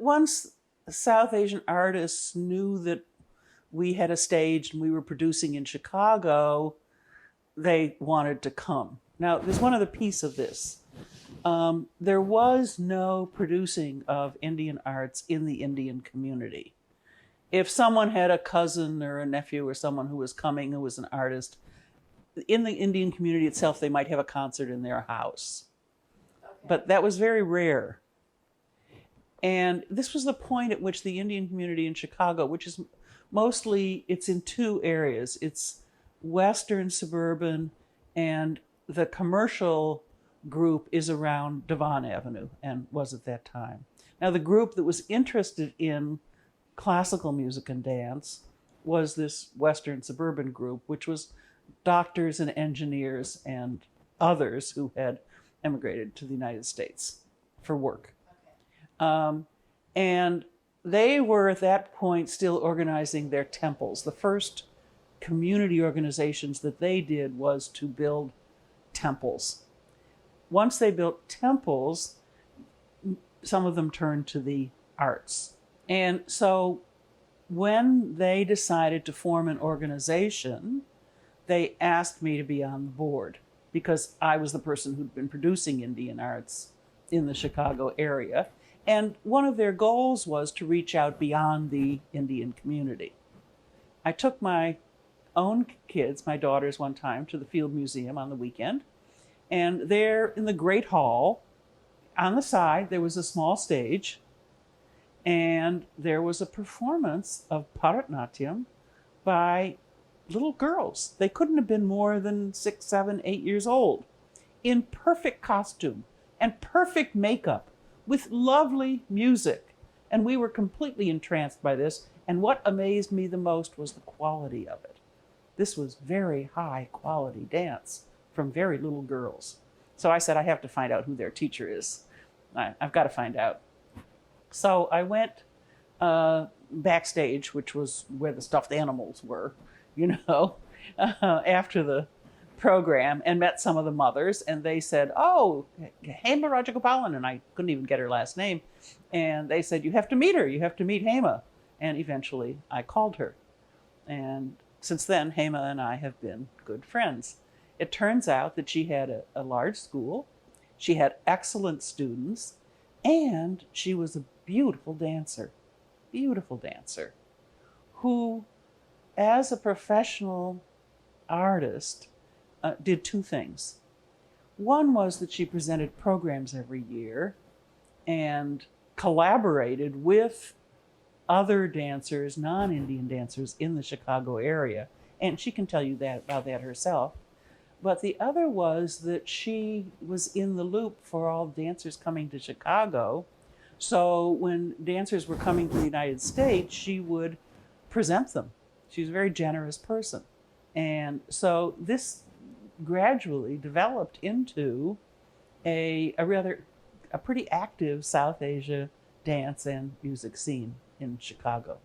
once South Asian artists knew that we had a stage and we were producing in Chicago, they wanted to come. Now, there's one other piece of this. There was no producing of Indian arts in the Indian community. If someone had a cousin or a nephew or someone who was coming who was an artist, in the Indian community itself, they might have a concert in their house. Okay. But that was very rare. And this was the point at which the Indian community in Chicago, which is mostly, it's in two areas. It's Western suburban, and the commercial group is around Devon Avenue, and was at that time. Now, the group that was interested in classical music and dance was this Western suburban group, which was doctors and engineers and others who had emigrated to the United States for work. Okay. And they were at that point still organizing their temples. The first community organizations that they did was to build temples. Once they built temples, some of them turned to the arts. And so when they decided to form an organization, they asked me to be on the board because I was the person who'd been producing Indian arts in the Chicago area. And one of their goals was to reach out beyond the Indian community. I took my own kids, my daughters, one time to the Field Museum on the weekend. And there in the Great Hall, on the side, there was a small stage. And there was a performance of Bharatanatyam by little girls. They couldn't have been more than 6, 7, 8 years old, in perfect costume and perfect makeup with lovely music. And we were completely entranced by this. And what amazed me the most was the quality of it. This was very high quality dance from very little girls. So I said, I have to find out who their teacher is. I've got to find out. So I went backstage, which was where the stuffed animals were, after the program, and met some of the mothers, and they said, oh, Hema Rajagopalan, and I couldn't even get her last name. And they said, you have to meet her, you have to meet Hema. And eventually I called her. And since then, Hema and I have been good friends. It turns out that she had a large school, she had excellent students, and she was a beautiful dancer, who, as a professional artist, did two things. One was that she presented programs every year and collaborated with other dancers, non-Indian dancers in the Chicago area. And she can tell you about that herself. But the other was that she was in the loop for all dancers coming to Chicago. So when dancers were coming to the United States, she would present them. She was a very generous person. And so this gradually developed into a pretty active South Asia dance and music scene in Chicago.